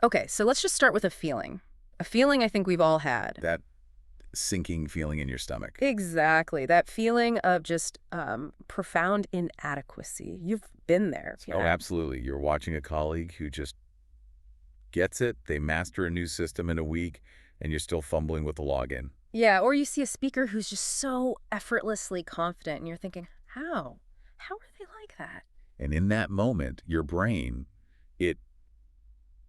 Okay, so let's just start with a feeling. A feeling I think we've all had. That sinking feeling in your stomach. Exactly. That feeling of just profound inadequacy. You've been there. Oh, Yeah. absolutely. You're watching a colleague who just gets it. They master a new system in a week, and you're still fumbling with the login. Yeah, or you see a speaker who's just so effortlessly confident, and you're thinking, how? How are they like that? And in that moment, your brain, it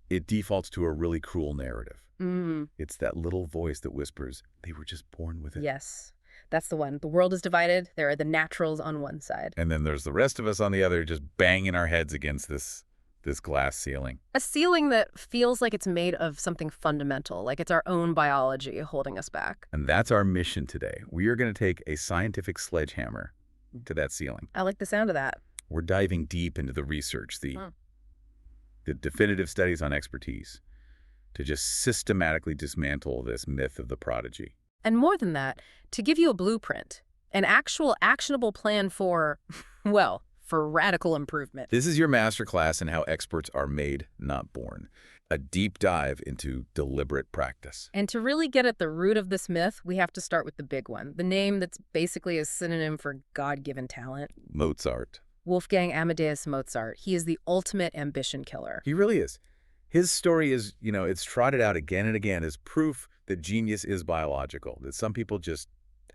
it defaults to a really cruel narrative. Mm, It's that little voice that whispers, they were just born with it. yes, that's the one. The world is divided. There are the naturals on one side. And then there's the rest of us on the other just banging our heads against this glass ceiling. A ceiling that feels like it's made of something fundamental, like it's our own biology holding us back. And that's our mission today. We are going to take a scientific sledgehammer to that ceiling. I like the sound of that. We're diving deep into the research, Mm. the definitive studies on expertise, to just systematically dismantle this myth of the prodigy. And more than that, to give you a blueprint, an actual actionable plan for, well, for radical improvement. This is your masterclass in how experts are made, not born. A deep dive into deliberate practice. And to really get at the root of this myth, we have to start with the big one, the name that's basically a synonym for God-given talent. Mozart. Wolfgang Amadeus Mozart. He is the ultimate ambition killer. He really is. His story is, it's trotted out again and again as proof that genius is biological, that some people just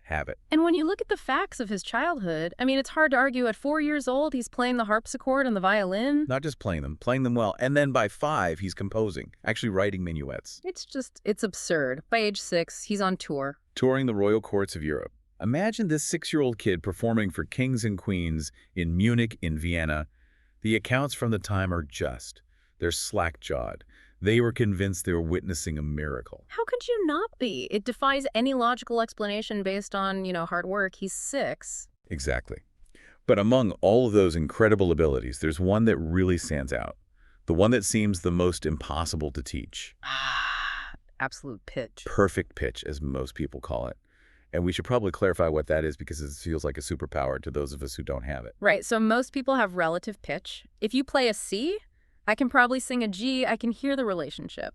have it. And when you look at the facts of his childhood, I mean, it's hard to argue at 4 years old, he's playing the harpsichord and the violin. Not just playing them well. And then by 5, he's composing, actually writing minuets. It's absurd. By age 6, he's on tour. Touring the royal courts of Europe. Imagine this 6-year-old kid performing for kings and queens in Munich, in Vienna. The accounts from the time are just. They're slack-jawed. They were convinced they were witnessing a miracle. How could you not be? It defies any logical explanation based on, hard work. He's 6. Exactly. But among all of those incredible abilities, there's one that really stands out. The one that seems the most impossible to teach. Absolute pitch. Perfect pitch, as most people call it. And we should probably clarify what that is because it feels like a superpower to those of us who don't have it. Right, so most people have relative pitch. If you play a C, I can probably sing a G. I can hear the relationship.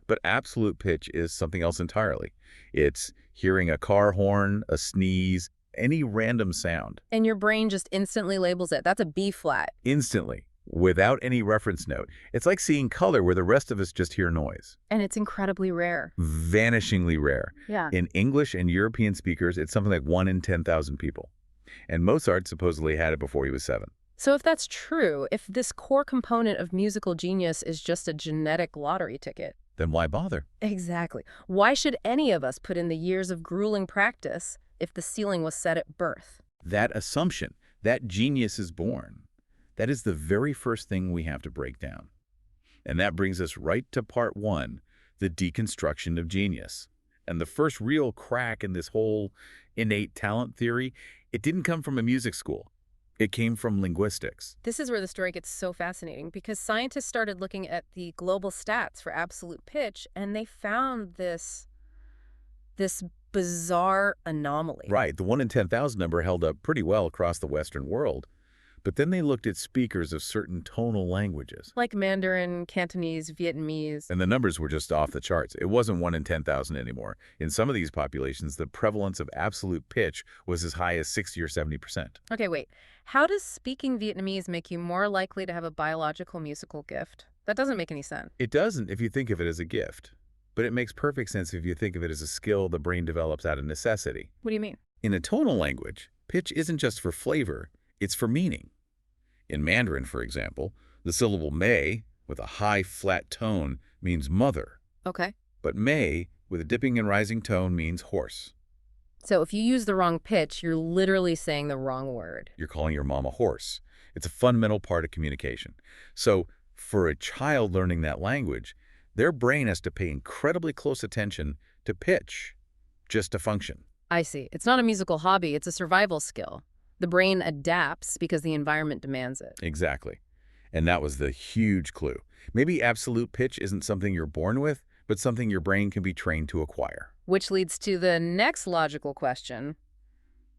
But absolute pitch is something else entirely. It's hearing a car horn, a sneeze, any random sound. And your brain just instantly labels it. That's a B flat. Instantly, without any reference note. It's like seeing color where the rest of us just hear noise. And it's incredibly rare. Vanishingly rare. Yeah. In English and European speakers, it's something like 1 in 10,000 people. And Mozart supposedly had it before he was 7. So if that's true, if this core component of musical genius is just a genetic lottery ticket, then why bother? exactly. Why should any of us put in the years of grueling practice if the ceiling was set at birth? That assumption, that genius is born, that is the very first thing we have to break down. And that brings us right to part 1, the deconstruction of genius. And the first real crack in this whole innate talent theory, it didn't come from a music school. It came from linguistics. This is where the story gets so fascinating because scientists started looking at the global stats for absolute pitch and they found this bizarre anomaly. Right, the 1 in 10,000 number held up pretty well across the Western world. But then they looked at speakers of certain tonal languages. Like Mandarin, Cantonese, Vietnamese. And the numbers were just off the charts. It wasn't 1 in 10,000 anymore. In some of these populations, the prevalence of absolute pitch was as high as 60 or 70%. Okay, wait. How does speaking Vietnamese make you more likely to have a biological musical gift? That doesn't make any sense. It doesn't if you think of it as a gift. But it makes perfect sense if you think of it as a skill the brain develops out of necessity. What do you mean? In a tonal language, pitch isn't just for flavor, it's for meaning. In Mandarin, for example, the syllable mei, with a high, flat tone, means mother. Okay. But mei, with a dipping and rising tone, means horse. So if you use the wrong pitch, you're literally saying the wrong word. You're calling your mom a horse. It's a fundamental part of communication. So for a child learning that language, their brain has to pay incredibly close attention to pitch, just to function. I see. It's not a musical hobby, it's a survival skill. The brain adapts because the environment demands it. Exactly. And that was the huge clue. Maybe absolute pitch isn't something you're born with, but something your brain can be trained to acquire. Which leads to the next logical question.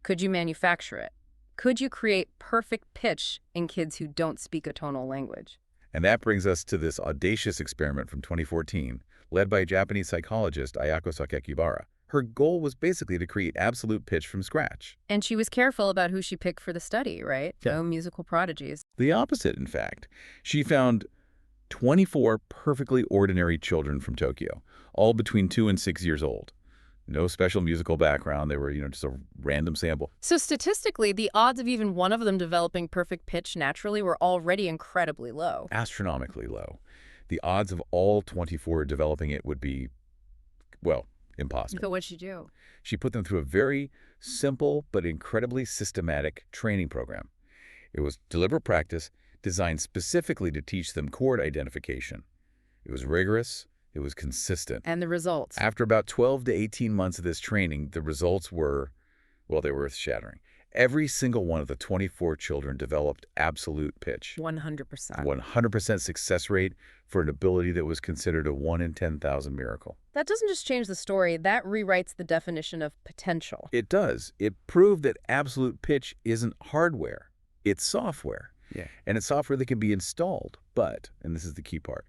Could you manufacture it? Could you create perfect pitch in kids who don't speak a tonal language? And that brings us to this audacious experiment from 2014, led by Japanese psychologist Ayako Sakakibara. Her goal was basically to create absolute pitch from scratch. And she was careful about who she picked for the study, right? Yeah. No musical prodigies. The opposite, in fact. She found 24 perfectly ordinary children from Tokyo, all between 2 and 6 years old. No special musical background. They were, just a random sample. So statistically, the odds of even one of them developing perfect pitch naturally were already incredibly low. Astronomically low. The odds of all 24 developing it would be, well, impossible. But what'd she do? She put them through a very simple but incredibly systematic training program. It was deliberate practice designed specifically to teach them chord identification. It was rigorous. It was consistent. And the results? After about 12 to 18 months of this training, the results were, well, they were earth-shattering. Every single one of the 24 children developed absolute pitch. 100%. 100% success rate for an ability that was considered a 1 in 10,000 miracle. That doesn't just change the story, that rewrites the definition of potential. It does. It proved that absolute pitch isn't hardware. It's software. Yeah. And it's software that can be installed. But, and this is the key part,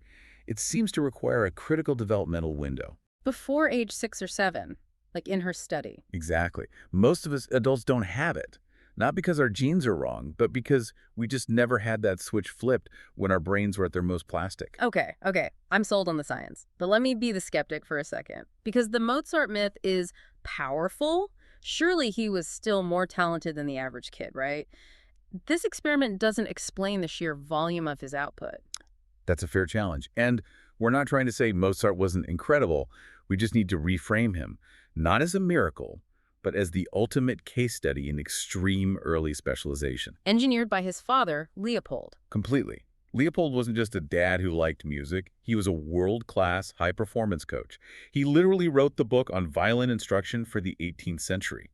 it seems to require a critical developmental window. Before age 6 or 7, like in her study. Exactly. Most of us adults don't have it. Not because our genes are wrong, but because we just never had that switch flipped when our brains were at their most plastic. Okay. I'm sold on the science. But let me be the skeptic for a second. Because the Mozart myth is powerful. Surely he was still more talented than the average kid, right? This experiment doesn't explain the sheer volume of his output. That's a fair challenge. And we're not trying to say Mozart wasn't incredible. We just need to reframe him, not as a miracle, but as the ultimate case study in extreme early specialization. Engineered by his father, Leopold. Completely. Leopold wasn't just a dad who liked music. He was a world-class high-performance coach. He literally wrote the book on violin instruction for the 18th century.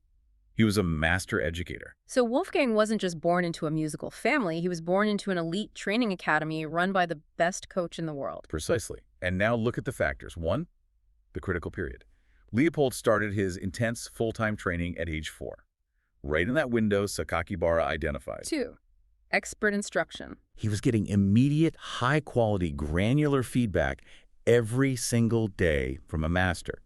He was a master educator. So Wolfgang wasn't just born into a musical family, he was born into an elite training academy run by the best coach in the world. Precisely. And now look at the factors. 1, the critical period. Leopold started his intense full-time training at age 4. Right in that window, Sakakibara identified. 2, expert instruction. He was getting immediate, high-quality, granular feedback every single day from a master.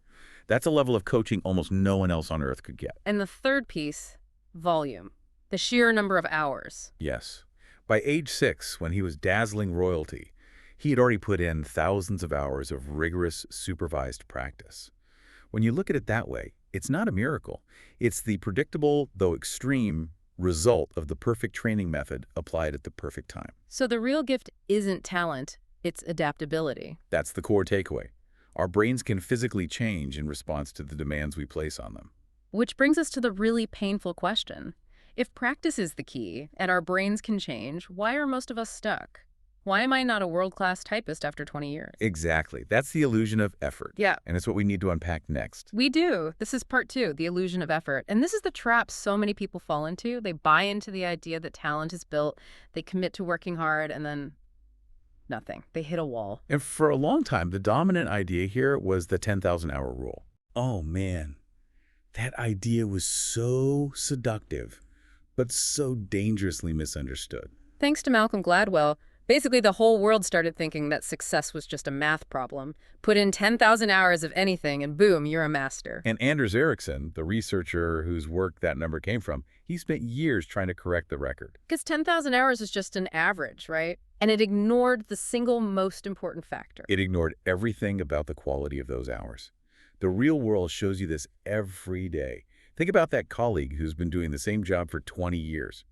That's a level of coaching almost no one else on earth could get. And the third piece, volume. The sheer number of hours. Yes. By age 6, when he was dazzling royalty, he had already put in thousands of hours of rigorous, supervised practice. When you look at it that way, it's not a miracle. It's the predictable, though extreme, result of the perfect training method applied at the perfect time. So the real gift isn't talent, it's adaptability. That's the core takeaway. Our brains can physically change in response to the demands we place on them. Which brings us to the really painful question. If practice is the key, and our brains can change, why are most of us stuck? Why am I not a world-class typist after 20 years? Exactly. That's the illusion of effort. Yeah. And it's what we need to unpack next. We do. This is part 2, the illusion of effort. And this is the trap so many people fall into. They buy into the idea that talent is built, they commit to working hard, and then nothing. They hit a wall. And for a long time, the dominant idea here was the 10,000-hour rule. Oh, man. That idea was so seductive, but so dangerously misunderstood. Thanks to Malcolm Gladwell, basically the whole world started thinking that success was just a math problem. Put in 10,000 hours of anything and boom, you're a master. And Anders Ericsson, the researcher whose work that number came from, he spent years trying to correct the record. Because 10,000 hours is just an average, right? And it ignored the single most important factor. It ignored everything about the quality of those hours. The real world shows you this every day. Think about that colleague who's been doing the same job for 20 years.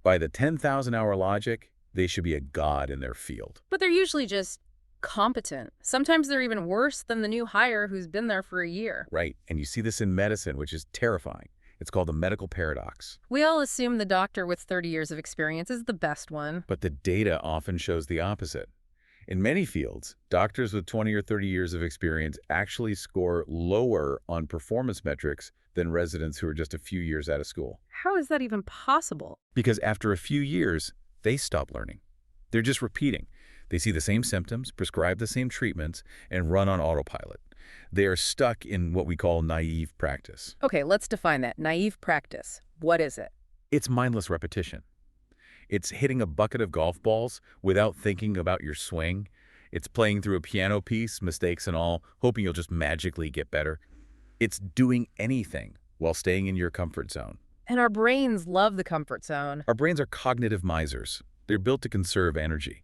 By the 10,000-hour logic, they should be a god in their field. But they're usually just competent. Sometimes they're even worse than the new hire who's been there for a year. Right, and you see this in medicine, which is terrifying. It's called the medical paradox. We all assume the doctor with 30 years of experience is the best one. But the data often shows the opposite. In many fields, doctors with 20 or 30 years of experience actually score lower on performance metrics than residents who are just a few years out of school. How is that even possible? Because after a few years, they stop learning. They're just repeating. They see the same symptoms, prescribe the same treatments, and run on autopilot. They are stuck in what we call naive practice. Okay, let's define that. Naive practice. What is it? It's mindless repetition. It's hitting a bucket of golf balls without thinking about your swing. It's playing through a piano piece, mistakes and all, hoping you'll just magically get better. It's doing anything while staying in your comfort zone. And our brains love the comfort zone. Our brains are cognitive misers. They're built to conserve energy.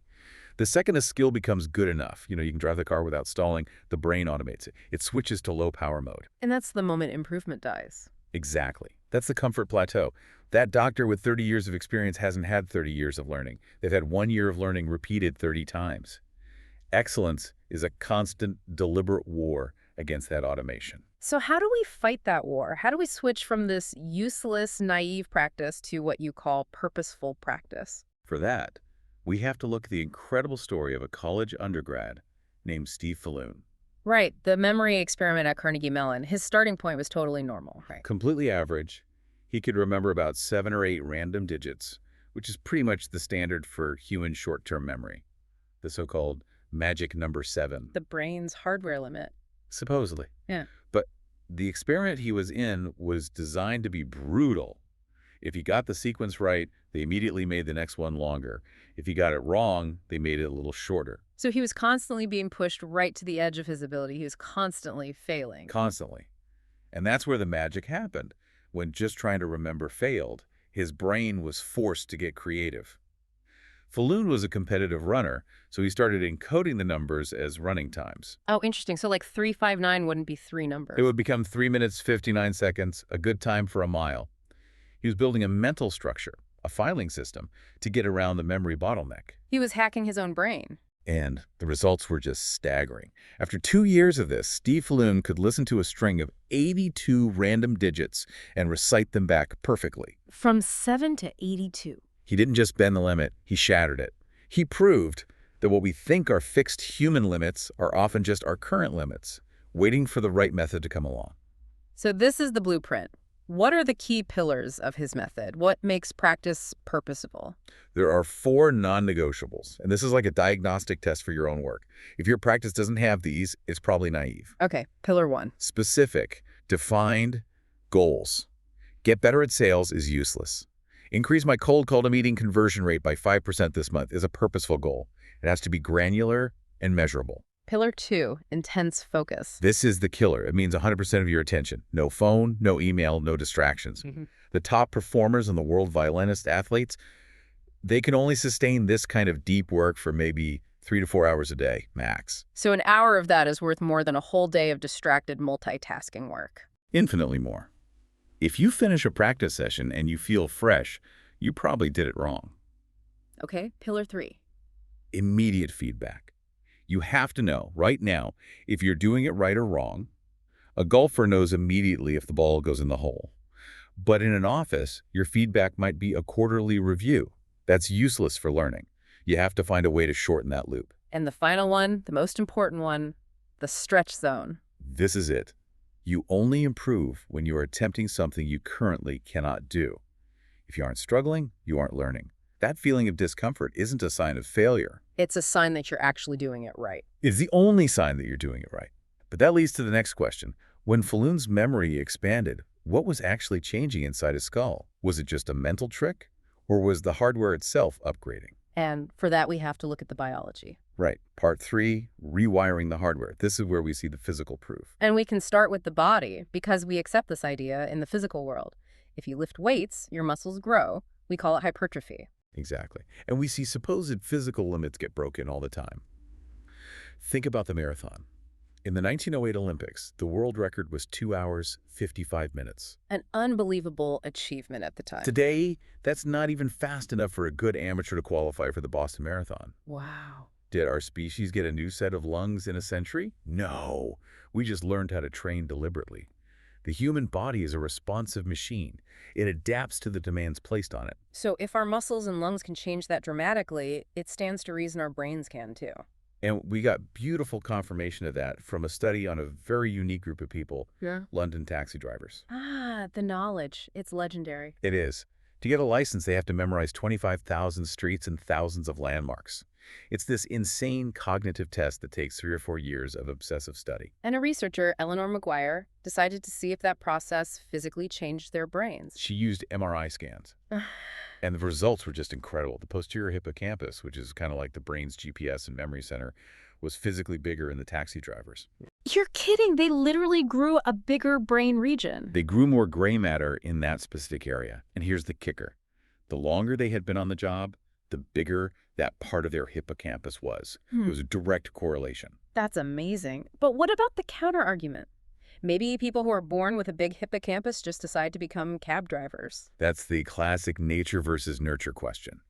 The second a skill becomes good enough, you can drive the car without stalling, the brain automates it. It switches to low power mode. And that's the moment improvement dies. Exactly. That's the comfort plateau. That doctor with 30 years of experience hasn't had 30 years of learning. They've had 1 year of learning repeated 30 times. Excellence is a constant, deliberate war against that automation. So how do we fight that war? How do we switch from this useless, naive practice to what you call purposeful practice? For that, we have to look at the incredible story of a college undergrad named Steve Falloon. Right, the memory experiment at Carnegie Mellon. His starting point was totally normal, right? Completely average. He could remember about 7 or 8 random digits, which is pretty much the standard for human short-term memory, the so-called magic number 7. The brain's hardware limit. Supposedly. Yeah. But the experiment he was in was designed to be brutal. If he got the sequence right, they immediately made the next one longer. If he got it wrong, they made it a little shorter. So he was constantly being pushed right to the edge of his ability. He was constantly failing. Constantly. And that's where the magic happened. When just trying to remember failed, his brain was forced to get creative. Falloon was a competitive runner, so he started encoding the numbers as running times. Oh, interesting. So like 359 wouldn't be 3 numbers. It would become 3 minutes, 59 seconds, a good time for a mile. He was building a mental structure, a filing system, to get around the memory bottleneck. He was hacking his own brain. And the results were just staggering. After 2 years of this, Steve Falloon could listen to a string of 82 random digits and recite them back perfectly. From 7 to 82. He didn't just bend the limit, he shattered it. He proved that what we think are fixed human limits are often just our current limits, waiting for the right method to come along. So this is the blueprint. What are the key pillars of his method? What makes practice purposeful? There are 4 non-negotiables, and this is like a diagnostic test for your own work. If your practice doesn't have these, it's probably naive. Okay, pillar 1. Specific, defined goals. Get better at sales is useless. Increase my cold call to meeting conversion rate by 5% this month is a purposeful goal. It has to be granular and measurable. Pillar 2, intense focus. This is the killer. It means 100% of your attention. No phone, no email, no distractions. The top performers in the world, violinist, athletes, they can only sustain this kind of deep work for maybe 3 to 4 hours a day, max. So an hour of that is worth more than a whole day of distracted multitasking work. Infinitely more. If you finish a practice session and you feel fresh, you probably did it wrong. Okay, pillar 3. Immediate feedback. You have to know, right now, if you're doing it right or wrong. A golfer knows immediately if the ball goes in the hole. But in an office, your feedback might be a quarterly review. That's useless for learning. You have to find a way to shorten that loop. And the final one, the most important one, the stretch zone. This is it. You only improve when you are attempting something you currently cannot do. If you aren't struggling, you aren't learning. That feeling of discomfort isn't a sign of failure. It's a sign that you're actually doing it right. It's the only sign that you're doing it right. But that leads to the next question. When Falloon's memory expanded, what was actually changing inside his skull? Was it just a mental trick? Or was the hardware itself upgrading? And for that, we have to look at the biology. Right. Part 3, rewiring the hardware. This is where we see the physical proof. And we can start with the body because we accept this idea in the physical world. If you lift weights, your muscles grow. We call it hypertrophy. Exactly. And we see supposed physical limits get broken all the time. Think about the marathon. In the 1908 Olympics, the world record was 2 hours, 55 minutes. An unbelievable achievement at the time. Today, that's not even fast enough for a good amateur to qualify for the Boston Marathon. Wow. Did our species get a new set of lungs in a century? No. We just learned how to train deliberately. The human body is a responsive machine. It adapts to the demands placed on it. So if our muscles and lungs can change that dramatically, it stands to reason our brains can too. And we got beautiful confirmation of that from a study on a very unique group of people, London taxi drivers. Ah, the knowledge. It's legendary. It is. To get a license, they have to memorize 25,000 streets and thousands of landmarks. It's this insane cognitive test that takes 3 or 4 years of obsessive study. And a researcher, Eleanor McGuire, decided to see if that process physically changed their brains. She used MRI scans. And the results were just incredible. The posterior hippocampus, which is kind of like the brain's GPS and memory center, was physically bigger in the taxi drivers. You're kidding. They literally grew a bigger brain region. They grew more gray matter in that specific area. And here's the kicker. The longer they had been on the job, the bigger that part of their hippocampus was. It was a direct correlation. That's amazing. But what about the counter-argument? Maybe people who are born with a big hippocampus just decide to become cab drivers. That's the classic nature versus nurture question.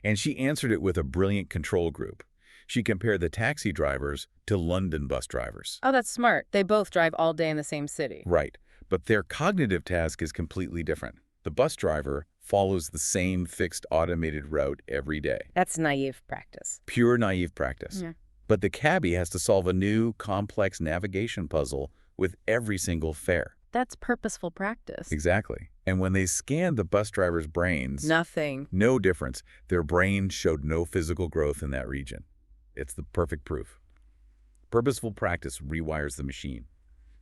And she answered it with a brilliant control group. She compared the taxi drivers to London bus drivers. Oh, that's smart. They both drive all day in the same city. Right. But their cognitive task is completely different. The bus driver follows the same fixed automated route every day. That's naive practice. Pure naive practice. Yeah. But the cabbie has to solve a new, complex navigation puzzle with every single fare. That's purposeful practice. Exactly. And when they scanned the bus driver's brains, Nothing. no difference. Their brain showed no physical growth in that region. It's the perfect proof. Purposeful practice rewires the machine.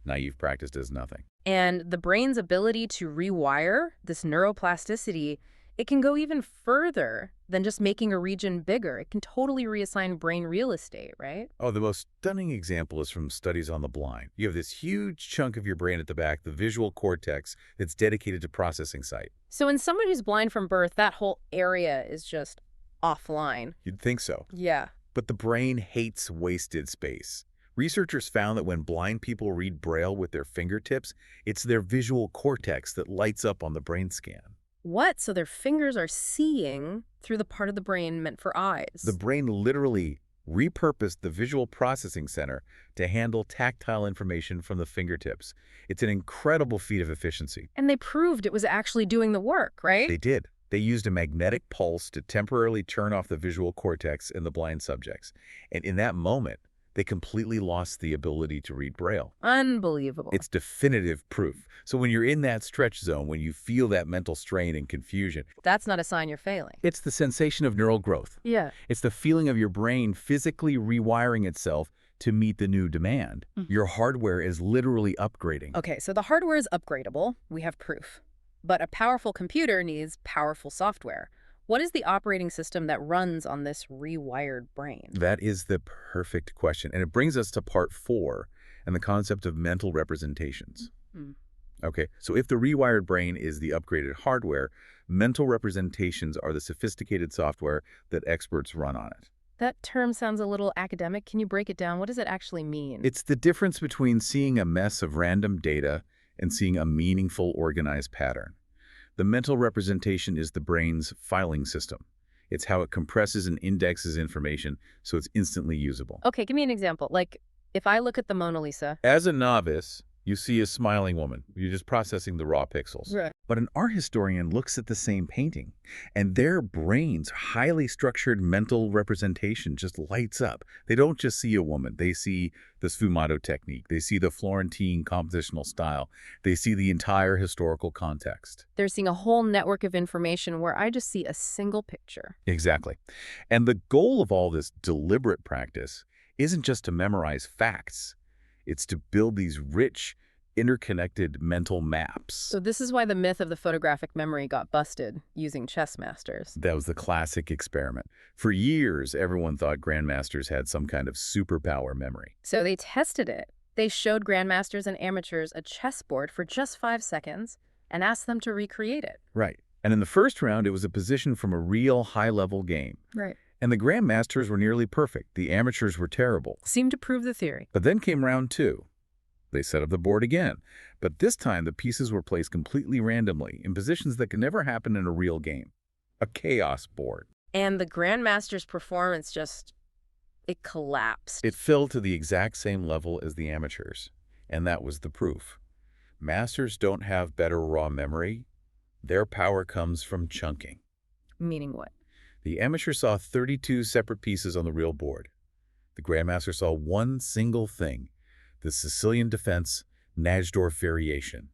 Naive practice does nothing. And the brain's ability to rewire, this neuroplasticity, it can go even further than just making a region bigger. It can totally reassign brain real estate, right? Oh, the most stunning example is from studies on the blind. You have this huge chunk of your brain at the back, the visual cortex, that's dedicated to processing sight. So in someone who's blind from birth, that whole area is just offline. You'd think so. Yeah. But the brain hates wasted space. Researchers found that when blind people read Braille with their fingertips, it's their visual cortex that lights up on the brain scan. What? So their fingers are seeing through the part of the brain meant for eyes. The brain literally repurposed the visual processing center to handle tactile information from the fingertips. It's an incredible feat of efficiency. And they proved it was actually doing the work, right? They did. They used a magnetic pulse to temporarily turn off the visual cortex in the blind subjects. And in that moment, they completely lost the ability to read Braille. Unbelievable. It's definitive proof. So when you're in that stretch zone, when you feel that mental strain and confusion, That's not a sign you're failing. it's the sensation of neural growth. Yeah. It's the feeling of your brain physically rewiring itself to meet the new demand. Your hardware is literally upgrading. Okay, so the hardware is upgradable. We have proof. But a powerful computer needs powerful software. What is the operating system that runs on this rewired brain? That is the perfect question. And it brings us to part 4 and the concept of mental representations. Okay, so if the rewired brain is the upgraded hardware, mental representations are the sophisticated software that experts run on it. That term sounds a little academic. Can you break it down? What does it actually mean? It's the difference between seeing a mess of random data and seeing a meaningful, organized pattern. The mental representation is the brain's filing system. It's how it compresses and indexes information so it's instantly usable. Okay, give me an example. Like, if I look at the Mona Lisa. As a novice, you see a smiling woman. You're just processing the raw pixels. Right. But an art historian looks at the same painting, and their brain's highly structured mental representation just lights up. They don't just see a woman. They see the sfumato technique. They see the Florentine compositional style. They see the entire historical context. They're seeing a whole network of information where I just see a single picture. Exactly. And the goal of all this deliberate practice isn't just to memorize facts. It's to build these rich, interconnected mental maps. So this is why the myth of the photographic memory got busted using Chess Masters. That was the classic experiment. For years, everyone thought grandmasters had some kind of superpower memory. So they tested it. They showed grandmasters and amateurs a chessboard for just 5 seconds and asked them to recreate it. Right. And in the first round, it was a position from a real high-level game. Right. And the grandmasters were nearly perfect. The amateurs were terrible. Seemed to prove the theory. But then came round 2. They set up the board again. But this time, the pieces were placed completely randomly in positions that could never happen in a real game. A chaos board. And the grandmaster's performance it collapsed. It fell to the exact same level as the amateurs. And that was the proof. Masters don't have better raw memory. Their power comes from chunking. Meaning what? The amateur saw 32 separate pieces on the real board. The grandmaster saw one single thing, the Sicilian defense Najdorf variation.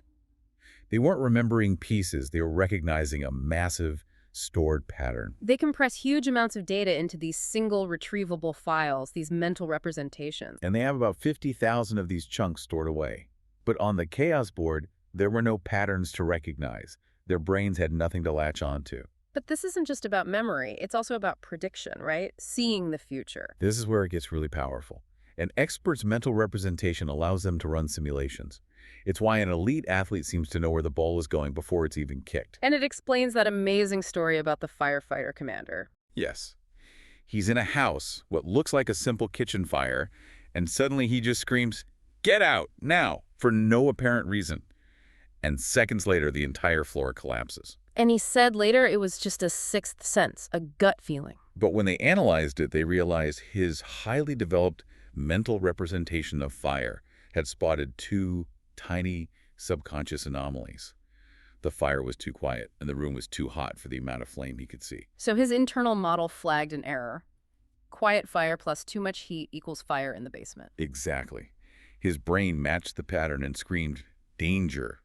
They weren't remembering pieces, they were recognizing a massive, stored pattern. They compress huge amounts of data into these single retrievable files, these mental representations. And they have about 50,000 of these chunks stored away. But on the chaos board, there were no patterns to recognize. Their brains had nothing to latch onto. But this isn't just about memory. It's also about prediction, right? Seeing the future. This is where it gets really powerful. An expert's mental representation allows them to run simulations. It's why an elite athlete seems to know where the ball is going before it's even kicked. And it explains that amazing story about the firefighter commander. Yes. He's in a house, what looks like a simple kitchen fire, and suddenly he just screams, "Get out, now!" for no apparent reason. And seconds later, the entire floor collapses. And he said later it was just a sixth sense, a gut feeling. But when they analyzed it, they realized his highly developed mental representation of fire had spotted two tiny subconscious anomalies. The fire was too quiet, and the room was too hot for the amount of flame he could see. So his internal model flagged an error. Quiet fire plus too much heat equals fire in the basement. Exactly. His brain matched the pattern and screamed, "Danger,"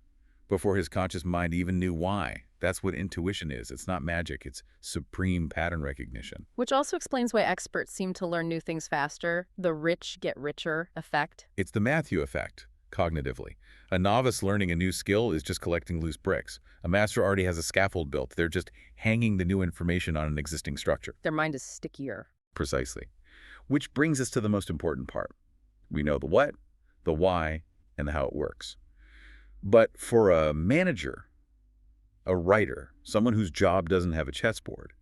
before his conscious mind even knew why. That's what intuition is. It's not magic. It's supreme pattern recognition. Which also explains why experts seem to learn new things faster, the rich get richer effect. It's the Matthew effect, cognitively. A novice learning a new skill is just collecting loose bricks. A master already has a scaffold built. They're just hanging the new information on an existing structure. Their mind is stickier. Precisely. Which brings us to the most important part. We know the what, the why, and the how it works. But for a manager, a writer, someone whose job doesn't have a chessboard,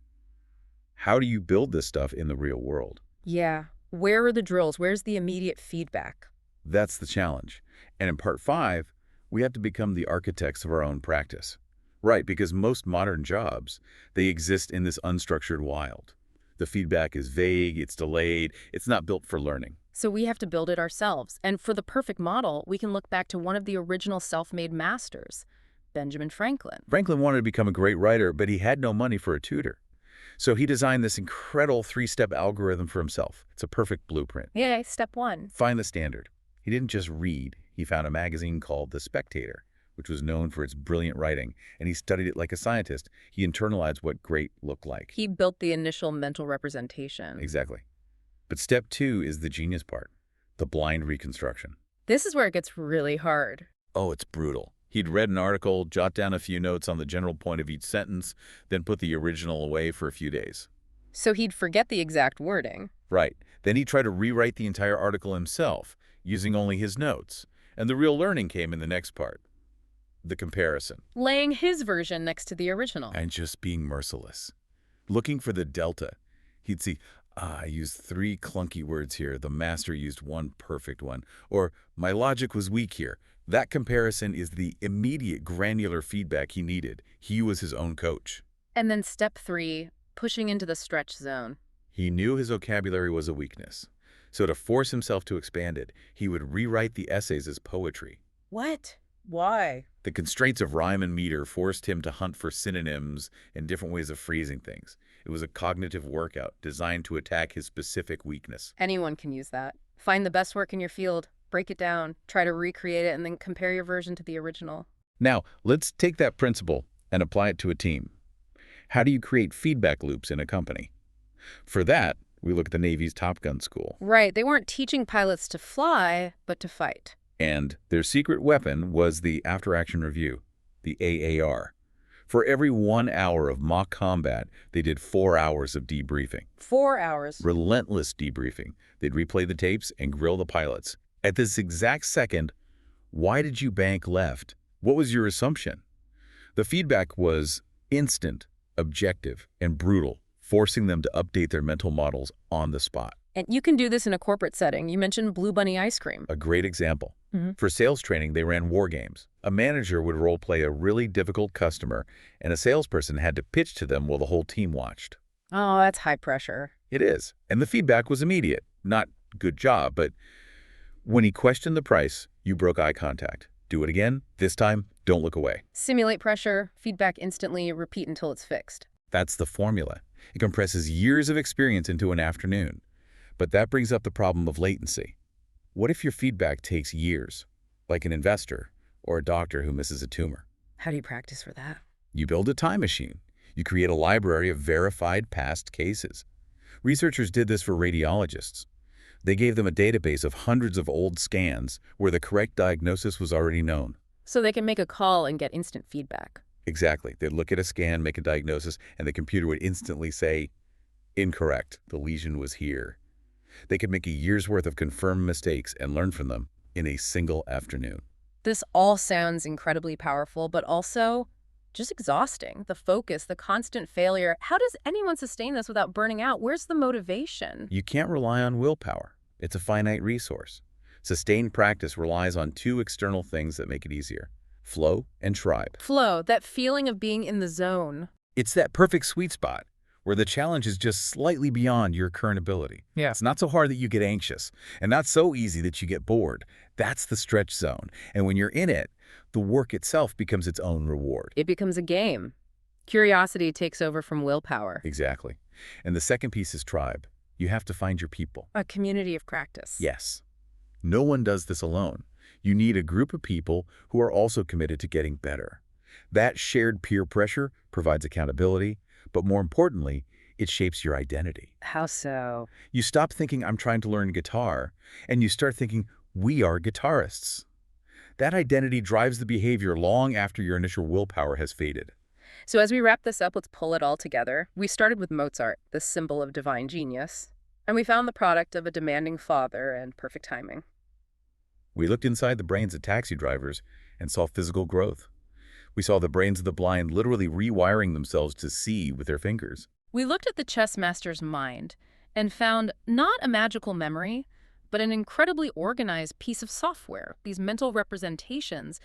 how do you build this stuff in the real world? Yeah. Where are the drills? Where's the immediate feedback? That's the challenge. And in part 5, we have to become the architects of our own practice. Right, because most modern jobs, they exist in this unstructured wild. The feedback is vague, it's delayed, it's not built for learning. So we have to build it ourselves. And for the perfect model, we can look back to one of the original self-made masters, Benjamin Franklin. Franklin wanted to become a great writer, but he had no money for a tutor. So he designed this incredible 3-step algorithm for himself. It's a perfect blueprint. Yeah, step 1. Find the standard. He didn't just read. He found a magazine called The Spectator, which was known for its brilliant writing, and he studied it like a scientist. He internalized what great looked like. He built the initial mental representation. Exactly. But step 2 is the genius part, the blind reconstruction. This is where it gets really hard. Oh, it's brutal. He'd read an article, jot down a few notes on the general point of each sentence, then put the original away for a few days. So he'd forget the exact wording. Right. Then he'd try to rewrite the entire article himself, using only his notes. And the real learning came in the next part, the comparison. Laying his version next to the original. And just being merciless. Looking for the delta. He'd see, I used 3 clunky words here. The master used 1 perfect one. Or, my logic was weak here. That comparison is the immediate granular feedback he needed. He was his own coach. And then step 3, pushing into the stretch zone. He knew his vocabulary was a weakness. So to force himself to expand it, he would rewrite the essays as poetry. What? Why? The constraints of rhyme and meter forced him to hunt for synonyms and different ways of phrasing things. It was a cognitive workout designed to attack his specific weakness. Anyone can use that. Find the best work in your field, break it down, try to recreate it, and then compare your version to the original. Now, let's take that principle and apply it to a team. How do you create feedback loops in a company? For that, we look at the Navy's Top Gun school. Right, they weren't teaching pilots to fly, but to fight. And their secret weapon was the after-action review, the AAR. For every 1 hour of mock combat, they did 4 hours of debriefing. 4 hours. Relentless debriefing. They'd replay the tapes and grill the pilots. At this exact second, why did you bank left? What was your assumption? The feedback was instant, objective, and brutal, forcing them to update their mental models on the spot. And you can do this in a corporate setting. You mentioned Blue Bunny ice cream. A great example. For sales training, they ran war games. A manager would role-play a really difficult customer, and a salesperson had to pitch to them while the whole team watched. Oh, that's high pressure. It is. And the feedback was immediate. Not good job, but when he questioned the price, you broke eye contact. Do it again. This time, don't look away. Simulate pressure, feedback instantly, repeat until it's fixed. That's the formula. It compresses years of experience into an afternoon. But that brings up the problem of latency. What if your feedback takes years, like an investor or a doctor who misses a tumor? How do you practice for that? You build a time machine. You create a library of verified past cases. Researchers did this for radiologists. They gave them a database of hundreds of old scans where the correct diagnosis was already known. So they can make a call and get instant feedback. Exactly. They'd look at a scan, make a diagnosis, and the computer would instantly say, incorrect, the lesion was here. They could make a year's worth of confirmed mistakes and learn from them in a single afternoon. This all sounds incredibly powerful, but also just exhausting. The focus, the constant failure. How does anyone sustain this without burning out? Where's the motivation? You can't rely on willpower. It's a finite resource. Sustained practice relies on two external things that make it easier: flow and tribe. Flow, that feeling of being in the zone. It's that perfect sweet spot where the challenge is just slightly beyond your current ability. Yeah. It's not so hard that you get anxious, and not so easy that you get bored. That's the stretch zone. And when you're in it, the work itself becomes its own reward. It becomes a game. Curiosity takes over from willpower. Exactly. And the second piece is tribe. You have to find your people. A community of practice. Yes. No one does this alone. You need a group of people who are also committed to getting better. That shared peer pressure provides accountability, but more importantly, it shapes your identity. How so? You stop thinking, I'm trying to learn guitar, and you start thinking, we are guitarists. That identity drives the behavior long after your initial willpower has faded. So as we wrap this up, let's pull it all together. We started with Mozart, the symbol of divine genius, and we found the product of a demanding father and perfect timing. We looked inside the brains of taxi drivers and saw physical growth. We saw the brains of the blind literally rewiring themselves to see with their fingers. We looked at the chess master's mind and found not a magical memory, but an incredibly organized piece of software, these mental representations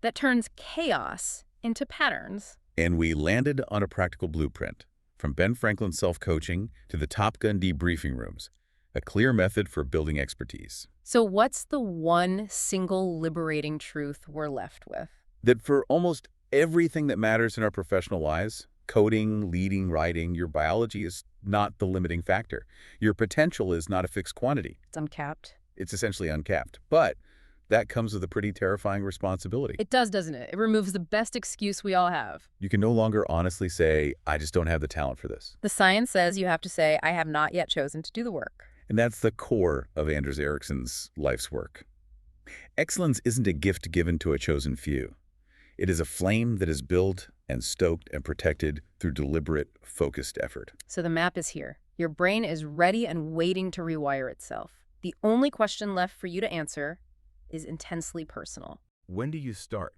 that turns chaos into patterns. And we landed on a practical blueprint, from Ben Franklin's self-coaching to the Top Gun debriefing rooms, a clear method for building expertise. So what's the one single liberating truth we're left with? That for almost everything that matters in our professional lives, coding, leading, writing, your biology is not the limiting factor. Your potential is not a fixed quantity. It's uncapped. It's essentially uncapped. But that comes with a pretty terrifying responsibility. It does, doesn't it? It removes the best excuse we all have. You can no longer honestly say, I just don't have the talent for this. The science says you have to say, I have not yet chosen to do the work. And that's the core of Anders Ericsson's life's work. Excellence isn't a gift given to a chosen few. It is a flame that is built and stoked and protected through deliberate, focused effort. So the map is here. Your brain is ready and waiting to rewire itself. The only question left for you to answer is intensely personal. When do you start?